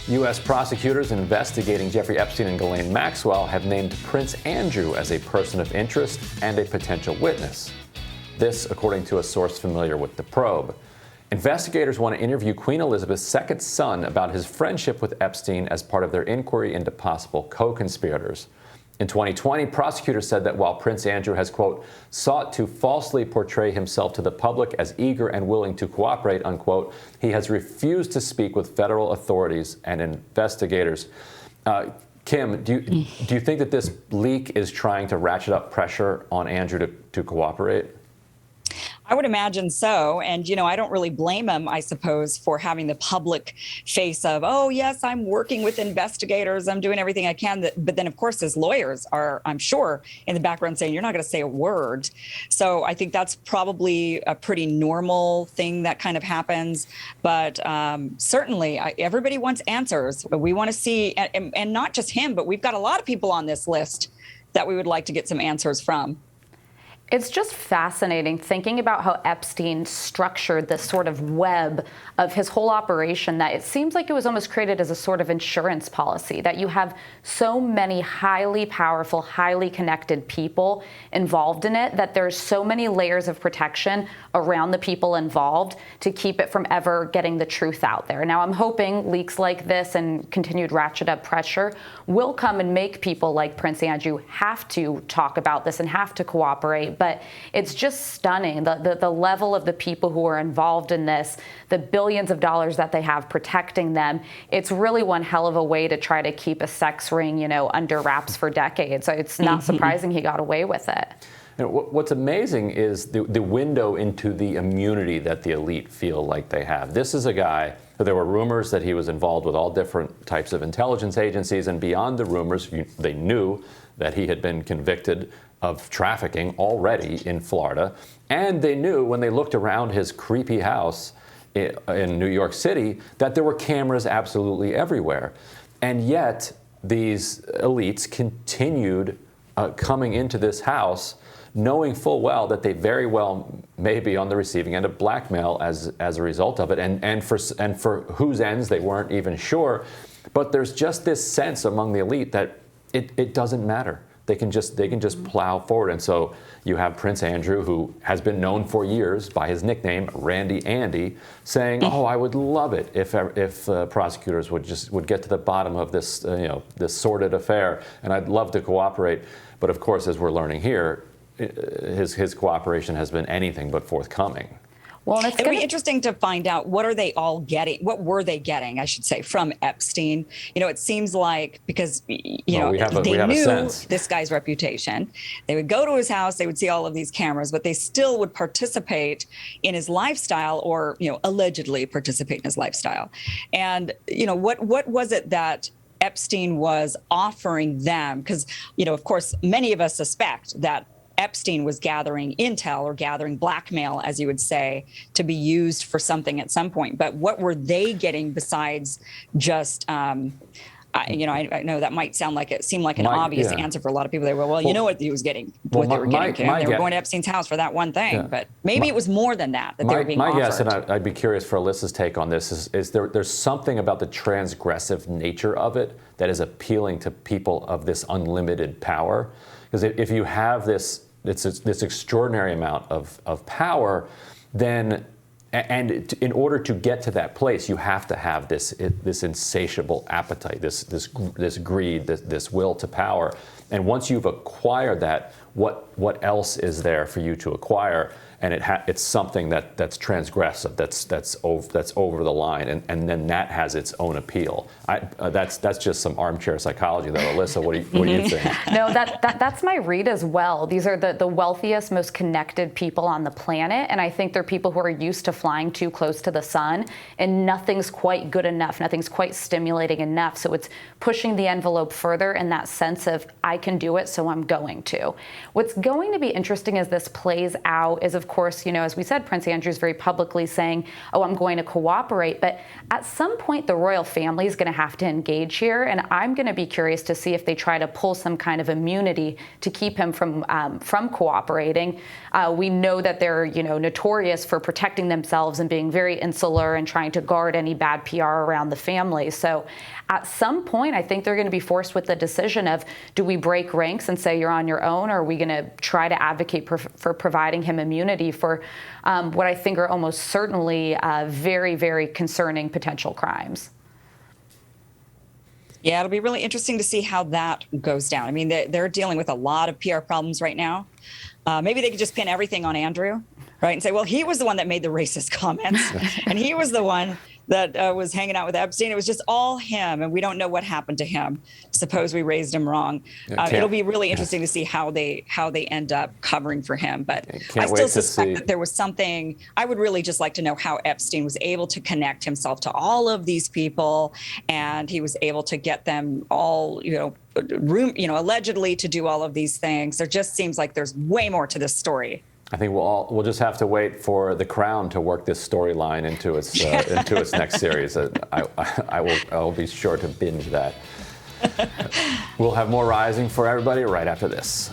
U.S. prosecutors investigating Jeffrey Epstein and Ghislaine Maxwell have named Prince Andrew as a person of interest and a potential witness. This, according to a source familiar with the probe. Investigators want to interview Queen Elizabeth's second son about his friendship with Epstein as part of their inquiry into possible co-conspirators. In 2020, prosecutors said that while Prince Andrew has, quote, sought to falsely portray himself to the public as eager and willing to cooperate, unquote, he has refused to speak with federal authorities and investigators. Kim, do you think that this leak is trying to ratchet up pressure on Andrew to cooperate? I would imagine so. And, I don't really blame him, I suppose, for having the public face of, oh, yes, I'm working with investigators. I'm doing everything I can. But then, of course, his lawyers are, I'm sure, in the background saying, you're not going to say a word. So I think that's probably a pretty normal thing that kind of happens. But certainly, everybody wants answers. We want to see, and not just him, but we've got a lot of people on this list that we would like to get some answers from. It's just fascinating thinking about how Epstein structured this sort of web of his whole operation, that it seems like it was almost created as a sort of insurance policy, that you have so many highly powerful, highly connected people involved in it, that there's so many layers of protection around the people involved to keep it from ever getting the truth out there. Now, I'm hoping leaks like this and continued ratchet up pressure will come and make people like Prince Andrew have to talk about this and have to cooperate. But it's just stunning, the level of the people who are involved in this, the billions of dollars that they have protecting them. It's really one hell of a way to try to keep a sex ring, under wraps for decades. So it's not surprising he got away with it. And what's amazing is the window into the immunity that the elite feel like they have. This is a guy, there were rumors that he was involved with all different types of intelligence agencies, and beyond the rumors, they knew that he had been convicted of trafficking already in Florida. And they knew when they looked around his creepy house in New York City that there were cameras absolutely everywhere. And yet these elites continued coming into this house knowing full well that they very well may be on the receiving end of blackmail as a result of it, and for whose ends they weren't even sure. But there's just this sense among the elite that it doesn't matter. They can just plow forward. And so you have Prince Andrew, who has been known for years by his nickname Randy Andy, saying, "Oh, I would love it if prosecutors would get to the bottom of this this sordid affair, and I'd love to cooperate." But of course, as we're learning here, his cooperation has been anything but forthcoming. Well, it'll be interesting to find out what were they getting, I should say, from Epstein. It seems like, because they knew this guy's reputation. They would go to his house, they would see all of these cameras, but they still would participate in his lifestyle, or allegedly participate in his lifestyle. And what was it that Epstein was offering them? Because of course, many of us suspect that Epstein was gathering intel or gathering blackmail, as you would say, to be used for something at some point. But what were they getting besides just, I know that might seem like an obvious answer for a lot of people. They were, you know what he was getting, what they were getting. They were going to Epstein's house for that one thing. But maybe it was more than that they were being offered. My guess, and I'd be curious for Alyssa's take on this, is there's something about the transgressive nature of it that is appealing to people of this unlimited power. Because if you have this extraordinary amount of power, then, and in order to get to that place, you have to have this insatiable appetite, this greed, this will to power. And once you've acquired that, what else is there for you to acquire? And it's something that's transgressive, that's over the line, and then that has its own appeal. That's just some armchair psychology, though. Alyssa, what do you think? No, that's my read as well. These are the wealthiest, most connected people on the planet, and I think they're people who are used to flying too close to the sun, and nothing's quite good enough, nothing's quite stimulating enough. So it's pushing the envelope further in that sense of, I can do it, so I'm going to. What's going to be interesting as this plays out is, of course, as we said, Prince Andrew's very publicly saying, oh, I'm going to cooperate. But at some point, the royal family is going to have to engage here. And I'm going to be curious to see if they try to pull some kind of immunity to keep him from cooperating. We know that they're, notorious for protecting themselves and being very insular and trying to guard any bad PR around the family. So at some point, I think they're going to be forced with the decision of, do we break ranks and say you're on your own, or are we going to try to advocate for providing him immunity for what I think are almost certainly very, very concerning potential crimes? Yeah, it'll be really interesting to see how that goes down. I mean, they're dealing with a lot of PR problems right now. Maybe they could just pin everything on Andrew, right? And say, well, he was the one that made the racist comments, and he was the one that was hanging out with Epstein. It was just all him, and we don't know what happened to him. Suppose we raised him wrong. It'll be really interesting to see how they end up covering for him. But I still suspect that there was something. I would really just like to know how Epstein was able to connect himself to all of these people, and he was able to get them all, allegedly to do all of these things. There just seems like there's way more to this story. I think we'll just have to wait for The Crown to work this storyline into its next series. I'll be sure to binge that. We'll have more Rising for everybody right after this.